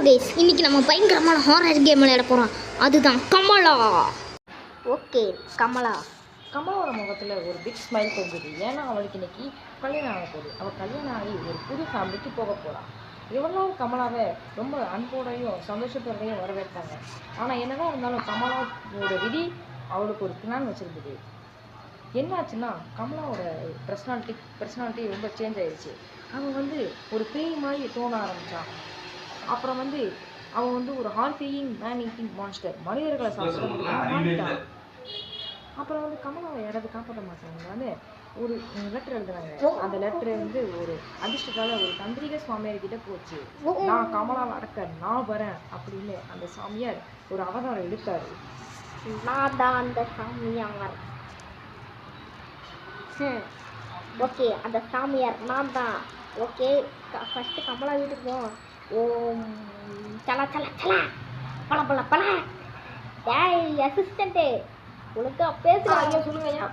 Guys, இன்னைக்கு நம்ம பயங்கரமான ஹாரர் கேம் விளையாட போகிறோம். அதுதான் கமலா. ஓகே, கமலாவோட முகத்தில் ஒரு பிக் ஸ்மைல் தொங்குது. ஏன்னா அவளுக்கு இன்னைக்கு கல்யாணம் ஆக போகுது. அவள் கல்யாணம் ஆகி ஒரு புது ஃபேமிலிக்கு போக போகிறாள். இவ்வளோ கமலாவை ரொம்ப அன்போடையும் சந்தோஷத்தோடையும் வரவேற்பாங்க. ஆனால் என்னதான் இருந்தாலும் கமலாவோட விதி அவளுக்கு ஒரு பிளான் வச்சுருந்தது. என்னாச்சுன்னா கமலாவோட பர்சனாலிட்டி ரொம்ப சேஞ்ச் ஆயிடுச்சு. அவன் ஒரு பேய் மாதிரி தோண ஆரம்பித்தான். அப்புறம் அவன் ஒரு hard feeling man eating monster, மனிதர்களை சாப்பிட்டான். அப்புறம் கமலாவை யாராவது காப்பாற்ற மாட்டாங்க. ஒரு லெட்டர் எழுதுனாங்க. அந்த லெட்டர் ஒரு அதிர்ஷ்டத்தால ஒரு தந்திரிக சுவாமியார் கிட்ட போச்சு. நான் கமலாவை அடக்க நான் வரேன் அப்படின்னு அந்த சாமியார் ஒரு அவதாரம் எடுத்தாரு. நான் தான் அந்த சாமியார். ஓகே, அந்த சாமியார் நான் தான். ஓகே, ஃபஸ்ட்டு கமலா வீட்டுக்கு போவோம். ஓம் சலா சலா சலா பல பல பல. டேய் அசிஸ்டண்ட்டு, உனக்கு பேசுகிறாங்க. சொல்லுங்க ஐயா.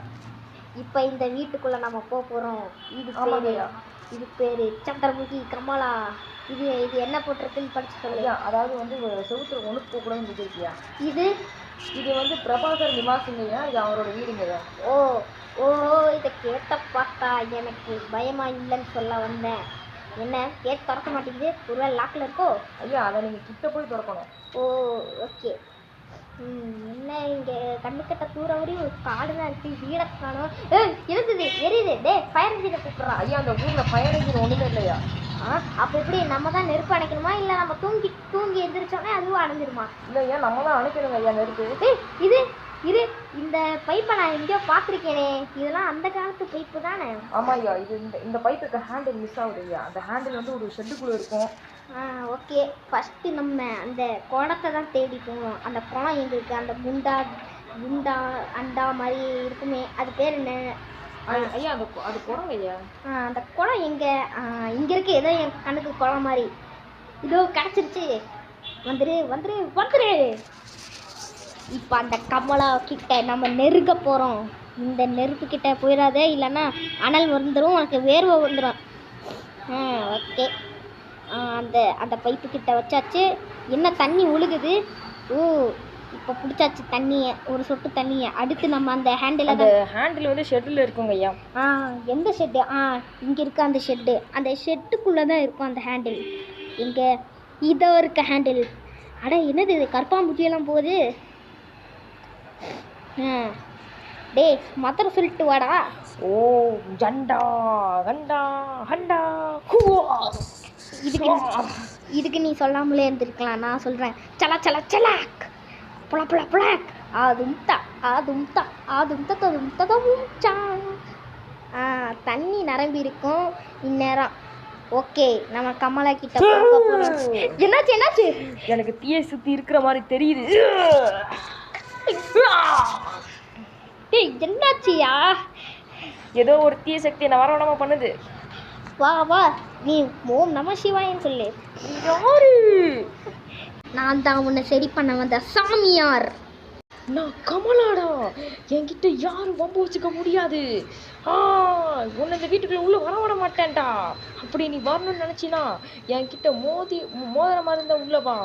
இப்போ இந்த வீட்டுக்குள்ளே நம்ம போகிறோம். இது பேர் சந்திரமுகி கமலா. இது என்ன போட்டிருக்குன்னு படிச்சு சொல்லுங்க. அதாவது செவுத்துல ஒன்று போகக்கூடாதுன்னு சொல்லியிருக்கியா? இது பிரபாகர் நிவாசிங்கய்யா. இது அவரோட வீடுங்கய்யா. ஓ இதை கேட்ட பார்த்தா எனக்கு பயமா இல்லைன்னு சொல்ல வந்தேன். என்ன கேட் திறக்க மாட்டேங்குது? ஒருவேளை லாக்கில் இருக்கோ? ஐயா, அதை நீங்கள் கிட்ட போய் திறக்கணும். ஓ ஓகே. என்ன இங்கே கண்ணுக்கட்ட தூரம் வரையும் ஒரு காடு தான் இருக்குது. வீடை காணும். இருக்குது எரியுது. டே ஃபயர் இன்ஜினை கூப்பிட்றான். ஐயா, அந்த ஊரில் ஃபயர் இன்ஜின் ஒன்றுமே இல்லையா? அப்போ எப்படி நம்ம தான் நெருப்பு அணைக்கணுமா, இல்லை நம்ம தூங்கி எந்திரிச்சோன்னே அதுவும் அணைஞ்சிருமா? இல்லை ஐயா, நம்ம தான் அணைக்கணுங்க ஐயா நெருப்பு. இந்த பைப்பை நான் எங்கேயோ பார்த்துருக்கேனே. இதெல்லாம் அந்த காலத்து பைப்பு தானே? ஆமாம் ஐயா. இந்த பைப்புக்கு ஹேண்டில் மிஸ் ஆகுது ஐயா. அந்த ஹேண்டில் ஒரு ஷெட்டுக்குள்ளே இருக்கும். ஓகே, ஃபஸ்ட்டு நம்ம அந்த குளத்தை தான் தேடி போகணும். அந்த குளம் எங்கே இருக்குது? அந்த குண்டா அண்டா மாதிரி இருக்குமே, அது பேர் என்ன ஐயா? அது குளம் ஐயா. அந்த குளம் இங்கே இருக்குது. ஏதோ என் கண்ணுக்கு குளம் மாதிரி. இதோ கிடச்சிருச்சு. வந்துரு. இப்போ அந்த கமலா கிட்ட நம்ம நெருங்க போகிறோம். இந்த நெருப்பு கிட்ட போயிடாதே, இல்லைன்னா அனல் வந்துடும், உனக்கு வேர்வை வந்துடும். ஓகே, அந்த பைப்பு கிட்ட வச்சாச்சு. என்ன தண்ணி ஒழுகுது? இப்போ பிடிச்சாச்சு தண்ணியை, ஒரு சொட்டு தண்ணியை. அடுத்து நம்ம அந்த ஹேண்டில் ஷெட்டில் இருக்குங்க ஐயா. எந்த ஷெட்டு? இங்கே இருக்குது அந்த ஷெட்டு. அந்த ஷெட்டுக்குள்ளே தான் இருக்கும் அந்த ஹேண்டில். இங்கே இதோ இருக்க ஹேண்டில். அட என்னது இது? கற்பாம்பூச்சியெல்லாம் போகுது. டே மத்திர சொல்லிட்டு வாடா. ஓ ஜண்டா கண்டா ஹண்டா. இதுக்கு நீ சொல்லாமலே இருந்திருக்கலாம். நான் சொல்கிறேன். சலா சலா சலாக் புல புல புலாக் தண்ணி நிரம்பி இருக்கும் இந்நேரம். ஓகே, நம்ம கமலா கிட்ட போகிறோம். என்னாச்சு? எனக்கு தீயை சுற்றி இருக்கிற மாதிரி தெரியுது. என்னாச்சியா? ஏதோ ஒரு தீய சக்தி என்ன வரவிடாம பண்ணுது. வா நீ ஓம் நம சிவாயன்னு சொல்லு. யாரு? நான் தான் உன்னை சரி பண்ண வந்த சாமியார். நான் கமலாடா. என்கிட்ட யாரும் வம்பு வச்சுக்க முடியாது. உன்னை இந்த வீட்டுக்குள்ள உள்ள வரவிட மாட்டேன்டா. அப்படி நீ வரணும்னு நினைச்சினா என்கிட்ட மோதிர மாதிரி இருந்தா உள்ளவா.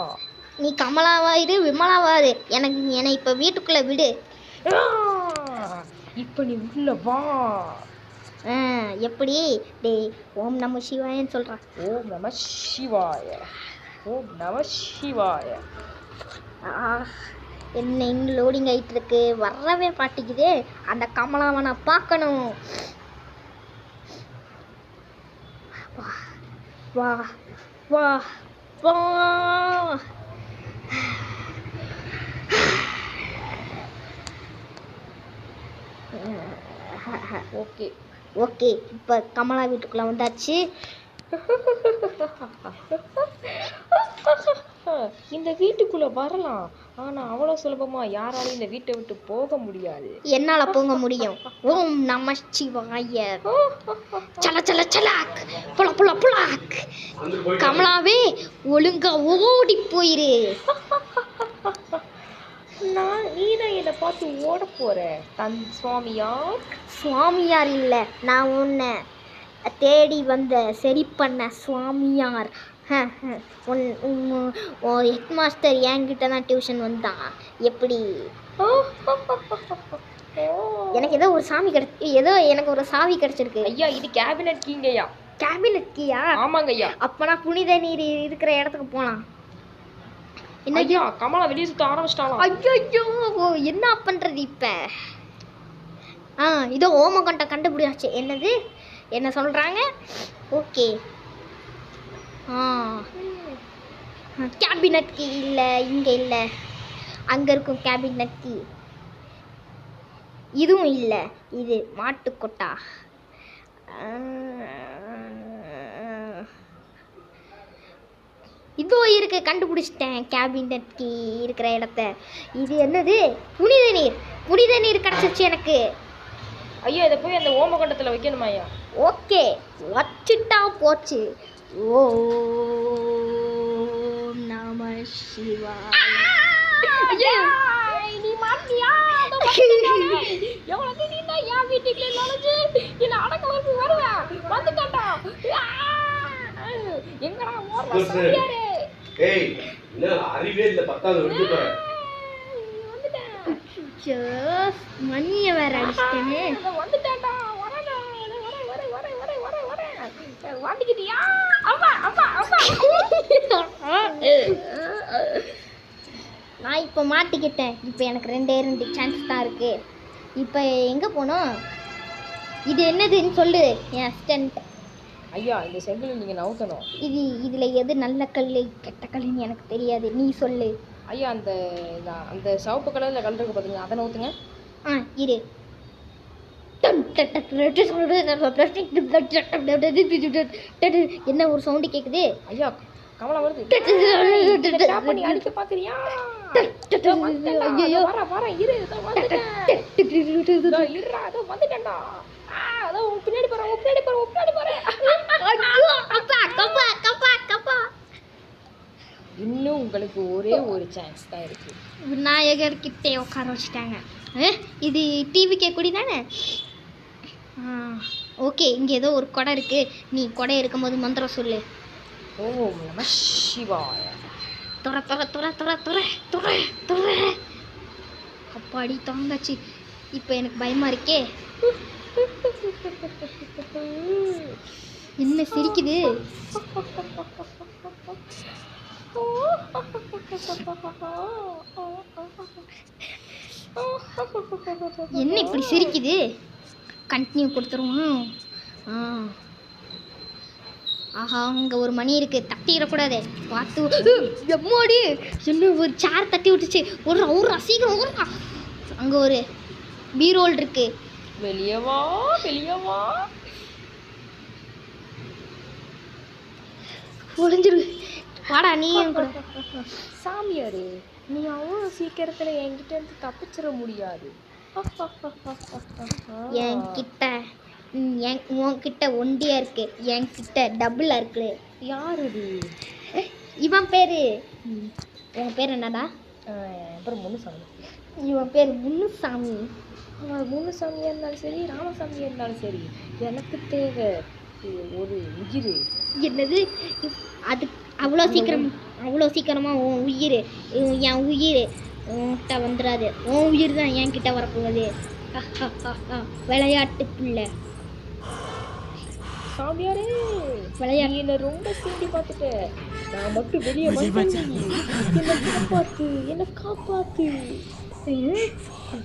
நீ கமலாவா இரு, விமலாவா இரு, என்னை இப்போ வீட்டுக்குள்ளே விடு. இப்போ நீ உள்ள வா. எப்படி? டே ஓம் நம சிவாயன்னு சொல்கிறான். ஓம் நம சிவாய. என்ன இங்கே லோடிங் ஆகிட்டு இருக்கு, வரவே மாட்டேங்குதே. அந்த கமலாவை நான் பார்க்கணும். வா வா வா. ஓகே, இப்போ கமலா வீட்டுக்குள்ளே வந்தாச்சு. இந்த வீட்டுக்குள்ளே வரலாம், ஆனால் அவ்வளோ சுலபமாக யாராலையும் இந்த வீட்டை விட்டு போக முடியாது. என்னால் போக முடியும். ஓம் நம சிவாய. சல சல சலாக் புல புல புலாக். கமலாவே ஒழுங்கா ஓடி போயிரு. நீதான் என்னை பார்த்து ஓட போற. சுவாமியார் இல்லை, நான் உன்னை தேடி வந்த சரி பண்ண சுவாமியார். ஹெட் மாஸ்டர் என்கிட்ட தான் டியூஷன் வந்தான். எப்படி எனக்கு ஏதோ ஒரு சாமி எனக்கு ஒரு சாவி கிடைச்சிருக்கு. ஐயா இது கேபினட் கீங்கய்யா. கேபினட் கீயா? ஆமாங்க ஐயா. அப்பனா புனித நீர் இருக்கிற இடத்துக்கு போலாம். என்ன ஐயா கமலா வெளியே சுத்த ஆரம்பிச்சிட்டாலாம். ஐயோ என்ன பண்றது இப்ப? இதோ ஓமகண்ட கண்டுபிடிச்சாச்சு. என்னது என்ன சொல்றாங்க? ஓகே கேபினட் கீ இல்லை, இங்கே இல்லை. அங்கே இருக்கும் கேபினட் கீ. இதுவும் இல்லை. இது மாட்டுக்கொட்டா. இதோ இருக்கு, கண்டுபிடிச்சிட்டேன் கேபினட் கீ இருக்கிற இடத்த. இது என்னது? புனித நீர். புனித நீர் கிடச்சிருச்சு எனக்கு. ஐயா இதை போய் அந்த ஓமகண்டத்தில் வைக்கணுமா ஐயா? ஓகே வச்சுட்டா போச்சு. ஓம் நம சிவாய. நீ மாட்டியா? எவ்வளவு நீ தான் என் வீட்டுக்குள்ள நுழைஞ்சு என்ன அடக்கலருக்கு வருவேன். வந்துட்டான்டா. எங்கடா ஓடுற சாமியாரே? ஏய் என்ன அறிவே இல்ல, 10வது விட்டு போற. வந்துட்டேன். மணிய வேற அடிச்சிட்டேனே. வந்துட்டான்டா. வாண்டிக்கிட்டியா? அம்மா அம்மா அம்மா. நான் இப்போ மாட்டிக்கிட்டேன். இப்போ எனக்கு 2 சான்ஸ் தான் இருக்கு. இப்போ எங்கே போனோம்? இது என்னதுன்னு சொல்லு என் அசிஸ்டன்ட். ஐயா இந்த செங்கலை நீங்கள் நவுத்தணும். இதில் எது நல்ல கல் கெட்ட கல்லுன்னு எனக்கு தெரியாது, நீ சொல்லு. ஐயா அந்த அந்த சிவப்பு கலரில் கல் இருக்கு பார்த்தீங்க, அதை நவுத்துங்க. இரு. என்ன ஒரு சவுண்டு கேட்குது? ஐயா கமலா வருது. பண்ணி அடிக்க பார்க்குறியா? பின்னாடி இன்னும் உங்களுக்கு ஒரே ஒரு சான்ஸ் தான் இருக்கு. விநாயகர்கிட்டே உட்கார வச்சுட்டாங்க. இது டிவிக்கே குடி தானே? ஓகே, இங்கே ஏதோ ஒரு கொடை இருக்கு. நீ கொடை இருக்கும்போது மந்திரம் சொல்லு. ஓம் நம சிவாய. துற துற துற துற துற துற துற. அப்பாடி தாங்காச்சு. இப்போ எனக்கு பயமா இருக்கே. என்ன சிரிக்குது? என்ன இப்படி சிரிக்குது? கண்டினியூ கொடுத்துருவோம். ஆஹா, அங்கே ஒரு மணி இருக்குது, தட்டிடக்கூடாது பார்த்து. எம்மாடி என்ன ஒரு சேர் தட்டி விட்டுச்சு. ஒரு சீக்கிரம் அங்கே ஒரு பீரோல் இருக்கு. வெளியே வா வெளியே வா. ஒளிஞ்சிரு. வாடா நீ கூட. சாமியாரு நீ அவ்வளோ சீக்கிரத்தில் என்கிட்ட இருந்து தப்பிச்சிட முடியாது. என்கிட்ட உன்கிட்ட ஒண்டியா இருக்கு, என்கிட்ட டபுளா இருக்கு. யாரு இது? இவன் பேரு, உன் பேர் என்னடா? அப்புறம் முனுசாமி. இவன் பேர் முனுசாமி. முனுசாமியாக இருந்தாலும் சரி, ராமசாமியாக இருந்தாலும் சரி, எனக்கு தேவை ஒரு உயிர். என்னது அது? அவ்வளோ சீக்கிரமாக உன் உயிர், என் உயிர் உன்கிட்ட வந்துடாது. உன் உயிர் தான் என்கிட்ட வரப்போகுது. விளையாட்டு பிள்ளை. சாமியாரே விளையாட்டு என்ன ரொம்ப சீண்டி பார்த்துட்டேன். நான் மட்டும் வெளியே என்ன காப்பாத்து.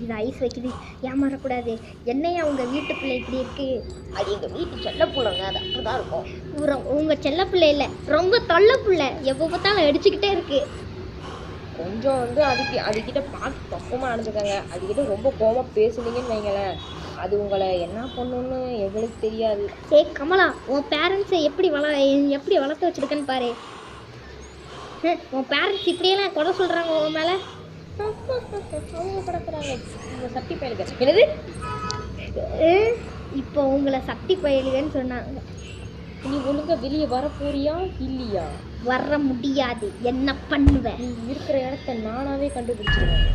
இது ஐஸ் வைக்குது, ஏமாறக்கூடாது. என்னையா உங்கள் வீட்டு பிள்ளை இப்படி இருக்கு? அது எங்கள் வீட்டு செல்ல பிள்ளைங்க, அது அப்படிதான் இருக்கும். உங்கள் செல்ல பிள்ளை இல்லை, ரொம்ப தொல்லை பிள்ளை. எப்போ பார்த்தாலும் அடிச்சுக்கிட்டே இருக்கு. கொஞ்சம் அதுக்கிட்ட பார்த்து பக்கமாக நடந்துக்கங்க. அதுக்கிட்ட ரொம்ப கோபமாக பேசுனீங்கன்னு வைங்களேன், அது உங்களை என்ன பண்ணணும்னு எங்களுக்கு தெரியாது. கமலா, உன் பேரண்ட்ஸை எப்படி வளர்த்து வச்சுருக்கேன்னு பாரு. உன் பேரண்ட்ஸ் இப்படியெல்லாம் கொடை சொல்கிறாங்க உன் மேலே. அவங்க கிடக்குறாங்க உங்கள் சக்தி பயலுங்க. என்னது இப்போ உங்களை சக்தி பயலுகன்னு சொன்னாங்க. நீ ஒழுங்காக வெளியே வர போறியா இல்லையா? வர முடியாது. என்ன பண்ணுவேன்? நீ இருக்கிற இடத்த நானாவே கண்டுபிடிச்சிருவேன்.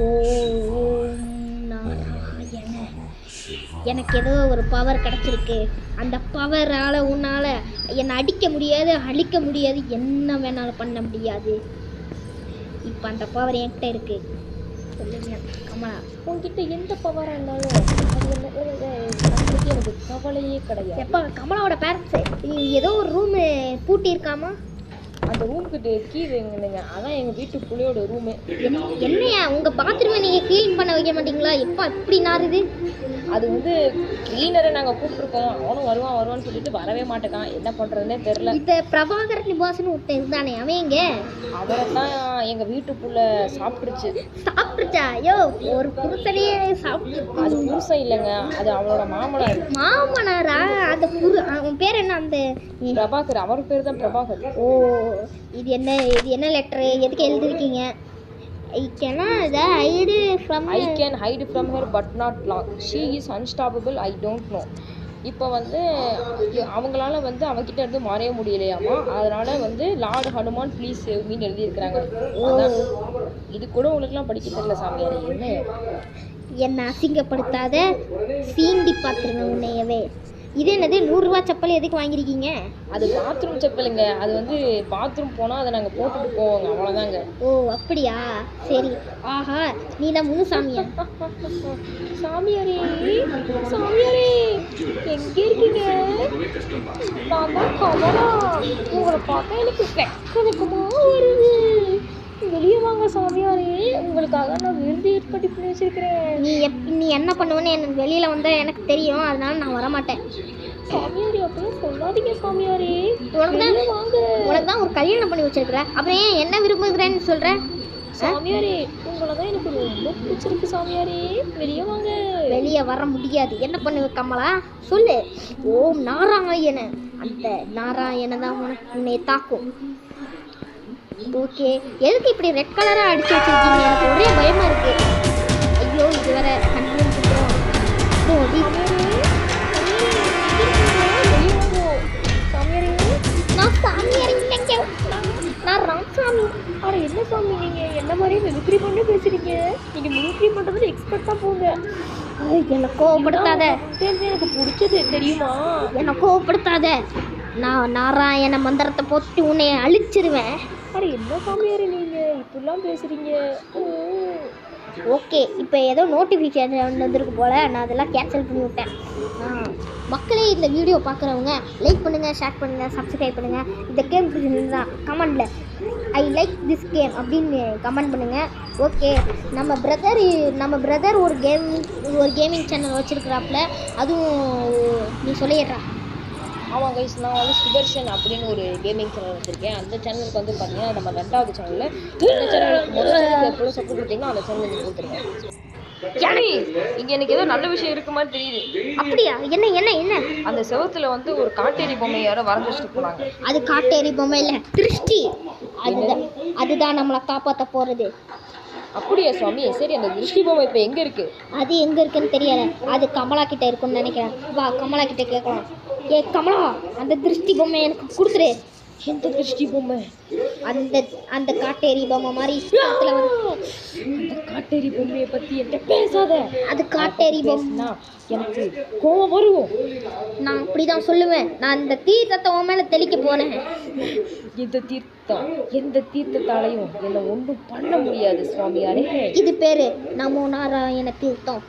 ஓம் நாராயண எனக்கு ஏதோ ஒரு பவர் கிடச்சிருக்கு. அந்த பவரால் உன்னால் என்னை அடிக்க முடியாது, அழிக்க முடியாது, என்ன வேணாலும் பண்ண முடியாது. இப்போ அந்த பவர் என்கிட்ட இருக்கு. சொல்லுங்க கமலா. உன்கிட்ட எந்த பவராக இருந்தாலும் அது அதை பற்றி எனக்கு கவலையே கிடையாது. எப்போ கமலாவோட பேரண்ட்ஸு ஏதோ ஒரு ரூமு பூட்டி இருக்காமா? அந்த ரூமுக்கு கீ வைங்க. அதான் எங்கள் வீட்டு புள்ளையோட ரூமு. என்னையா உங்கள் பாத்ரூமை நீங்கள் க்ளீன் பண்ண வைக்க மாட்டீங்களா? எப்போ இப்படி நாருது? அது வந்து கிளீனரை நாங்கள் கூப்பிட்ருக்கோம். அவனும் வருவான்னு சொல்லிட்டு வரவே மாட்டேக்கான். என்ன பண்ணுறதுனே தெரில. இந்த பிரபாகர் நிபாசன் ஒருத்தன் இருந்தானே, அவன் எங்க? அவரை தான் எங்கள் வீட்டுக்குள்ளே சாப்பிட்டுச்சா? ஐயோ, ஒரு புருஷனையே சாப்பிட்டு. அது புருஷன் இல்லைங்க, அது அவளோட மாமனார். மாமனாரா? அந்த அவன் பேர் என்ன? அந்த பிரபாகர். அவர் பேர் தான் பிரபாகர். ஓ, இது என்ன லெட்டரு? எதுக்கு எழுதிருக்கீங்க? I can hide from her but not long. She is unstoppable. I don't know. இப்போ வந்து அவங்களால வந்து அவகிட்ட இருந்து மறைய முடியலையாமா. அதனால வந்து லார்ட் ஹனுமான் ப்ளீஸ் சேவ் மீன்னு எழுதியிருக்கிறாங்க. இது கூட உங்களுக்குலாம் படிக்க தெரியல சாமியார். என்ன அசிங்கப்படுத்தாத, சீண்டி பார்த்துருங்க உன்னையவே. இது என்னது 100 ரூபா செப்பல் எதுக்கு வாங்கியிருக்கீங்க? அது பாத்ரூம் செப்பலுங்க. அது வந்து பாத்ரூம் போனால் அதை நாங்கள் போட்டுட்டு போவோங்க, அவ்வளோதாங்க. ஓ அப்படியா, சரி. ஆஹா, நீ தான் முழு சாமியா? சாமியாரே எங்கே இருக்கீங்க? நான் தான் கமலா. உங்களை பார்த்தா எனக்கு வெக்கமா வருது. வெளியே வாங்க சாமியாரே, உங்களுக்காக நான் விருது ஏற்பாடு பண்ணி வச்சிருக்கிறேன். நீ என்ன பண்ணுவேன்னு எனக்கு வெளியில் வந்தால் எனக்கு தெரியும், அதனால நான் வரமாட்டேன். சாமியாரே அப்படியே சொல்லாதீங்க சாமியாரே. உனக்கு தான் ஒரு கல்யாணம் பண்ணி வச்சிருக்கிறேன், அப்புறம் ஏன் என்ன விரும்புகிறேன்னு சொல்கிறேன்? சாமியாரே உங்களை தான் எனக்கு ரொம்ப பிடிச்சிருக்கு சாமியாரே, வெளியே வாங்க. வெளியே வர முடியாது. என்ன பண்ணுவேன் கமலா? சொல்லு. ஓம் நாராயண. அந்த நாராயண தான் உன்னை தாக்கும். ஓகே, எதுக்கு இப்படி ரெட் கலராக அடிச்சு வச்சிருக்கீங்க? எனக்கு ஒரே பயமா இருக்கு. ஐயோ, இது வேற கண்ணும் சுத்தம். நான் சாமியார் இல்லைங்க, நான் ராமசாமி. ஆனால் என்ன சாமி நீங்கள் என்ன மாதிரியே மிமிக்ரி பண்ணி பேசுறீங்க? நீங்கள் மிமிக்ரி பண்ணுறதுல எக்ஸ்பர்ட்டாக போங்க. என்னை கோவப்படுத்தாத. எனக்கு பிடிச்சது தெரியுமா? என்னை கோவப்படுத்தாத. நான் நாராயண மந்திரத்தை போட்டு உன்னை அழிச்சிருவேன். அட என்ன சாமியார் நீங்கள் இப்படிலாம் பேசுகிறீங்க? ஓகே, இப்போ ஏதோ நோட்டிஃபிகேஷன் வந்திருக்கு போல், நான் அதெல்லாம் கேன்சல் பண்ணி விட்டேன். மக்களே, இந்த வீடியோ பார்க்குறவங்க லைக் பண்ணுங்கள், ஷேர் பண்ணுங்கள், சப்ஸ்கிரைப் பண்ணுங்கள். இந்த கேம் பிடிச்சிருந்தா கமெண்டில் ஐ லைக் திஸ் கேம் அப்படின்னு கமெண்ட் பண்ணுங்கள். ஓகே, நம்ம பிரதர் ஒரு கேமிங் சேனல் வச்சுருக்கிறாப்புல, அதுவும் நீ சொல்லிடுறா. ஆமாம் கைஸ், நான் வந்து சுதர்ஷன் அப்படின்னு ஒரு கேமிங் சேனல் வச்சுருக்கேன். அந்த சேனலுக்கு வந்து பார்த்தீங்கன்னா நம்ம 2வது சேனலில் இந்த சேனலுக்கு முதல் சேனலுக்கு எப்பொழுது சப்போர்ட் கொடுத்தீங்கன்னா அந்த சேனல் நீங்கள் கொடுத்துருங்க. இங்கே எனக்கு ஏதோ நல்ல விஷயம் இருக்கு மாதிரி தெரியுது. அப்படியா? என்ன? அந்த செவத்துல வந்து ஒரு காட்டேரி பொம்மை யாரோ வரைஞ்சி வச்சுட்டு போனாங்க. அது காட்டேரி பொம்மை இல்லை, திருஷ்டி. அதுதான் நம்மளை காப்பாற்ற போகிறது. அப்படியா சுவாமி? சரி, அந்த திருஷ்டி பொம்மை இப்போ எங்கே இருக்குது? அது எங்கே இருக்குன்னு தெரியல. அது கமலா கிட்ட இருக்குன்னு நினைக்கிறேன். வா, கமலா கிட்ட கேட்கலாம். ஏ கமலா, அந்த திருஷ்டி பொம்மை எனக்கு கொடுத்துரு. எந்த திருஷ்டி பொம்மை? அந்த காட்டேரி பொம்மை மாதிரி அந்த காட்டேரி பொம்மையை பற்றி என்கிட்ட பேசாத. அது காட்டேரி பொம்மை எனக்கு கோவம் வரும். நான் அப்படிதான் சொல்லுவேன். நான் இந்த தீர்த்தத்தை உன் மேலே தெளிக்க போனேன். எந்த தீர்த்தத்தாலையும் என்னை ஒன்றும் பண்ண முடியாது சுவாமியாரே. இது பேரு நமோ நாராயண தீர்த்தம்.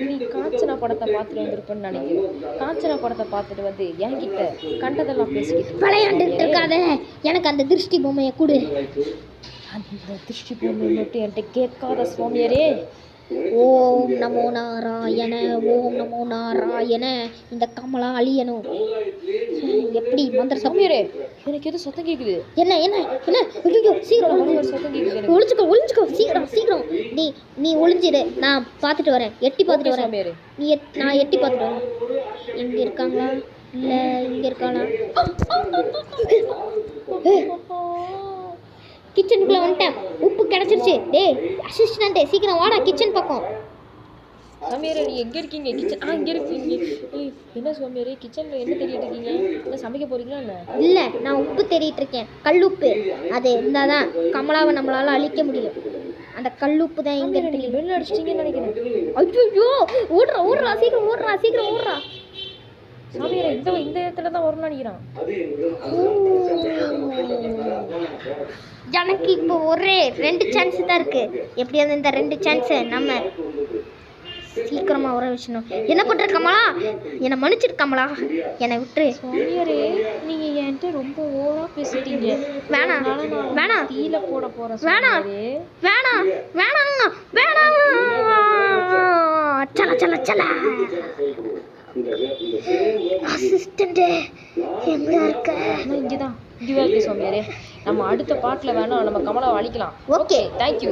நீ காஞ்சனா படத்தை பார்த்துட்டு வந்திருப்பேன்னு நினைக்கிறேன். காஞ்சனா படத்தை பார்த்துட்டு வந்து என்கிட்ட கண்டதெல்லாம் பேசிக்கிட்டு விளையாண்டுட்டு இருக்காத. எனக்கு அந்த திருஷ்டி பொம்மையை கொடு. அந்த திருஷ்டி பொம்மையை மட்டும் என்கிட்ட கேட்காத சுவாமியாரே. ஓம் நமோ நாராயண, ஓம் நமோ நாராயண. இந்த கமலா அழியணும். எப்படி மந்திர சாமியாரே? எனக்கு ஏதோ சத்தம் கேட்குது. என்ன? ஐயோ, சீக்கிரம் சத்தம் கேட்குது. ஒளிஞ்சுக்கோ சீக்கிரம். நீ ஒளிஞ்சிடு, நான் பார்த்துட்டு வரேன். எட்டி பார்த்துட்டு வரேன். நான் எட்டி பார்த்துட்டு வரேன். இங்க இருக்காங்களா? இல்லை, இங்க இருக்காளா? கிச்சனுக்குள்ள வந்துட்டேன். உப்பு கிடைச்சிருச்சு. டேய் அசிஸ்டன்ட், சீக்கிரம் வாடா கிச்சன் பக்கம். சுவாமியாரே, நீ எங்கே இருக்கீங்க? கிச்சன் இங்கே இருக்கீங்க. என்ன சுவாமியாரே, கிச்சனில் என்ன தேடிட்டு இருக்கீங்க? என்ன சமைக்க போகிறீங்களா? இல்லை, நான் உப்பு தேடிட்டு இருக்கேன். கல் உப்பு. அது இருந்தால் தான் கமலாவை நம்மளால் அழிக்க முடியும். அந்த கல்லுப்பு தான் இங்க சாமியாரே, நீங்க பெல் அடிச்சிட்டீங்கன்னு நினைக்கிறேன். ஐயோ ஓடுறா சீக்கிரம் ஓடுறா சாமியாரே, இந்த இடத்துல தான் வரும்னு நினைக்கிறேன். எனக்கு இப்போ ஒரே 2 சான்ஸ் தான் இருக்கு. எப்படியாவது இந்த 2 சான்ஸை நம்ம சீக்கிரமா வர வச்சணும். என்ன பண்ற கமலா? என்னை மன்னிச்சிரு கமலா, என்னை விட்டுரு. சாமியாரே, நீங்க என்கிட்ட ரொம்ப ஓவரா பேசிட்டீங்க. வேணாம் தீல போட போறேன் வேணாம் சாமியாரே. வேணாம் சல அசிஸ்டன்ட் எங்க இருக்க? இங்கதான் இருக்கு சாமியாரே. நம்ம அடுத்த பாட்டுல வேணா நம்ம கமலாவை அழிக்கலாம். Okay thank you.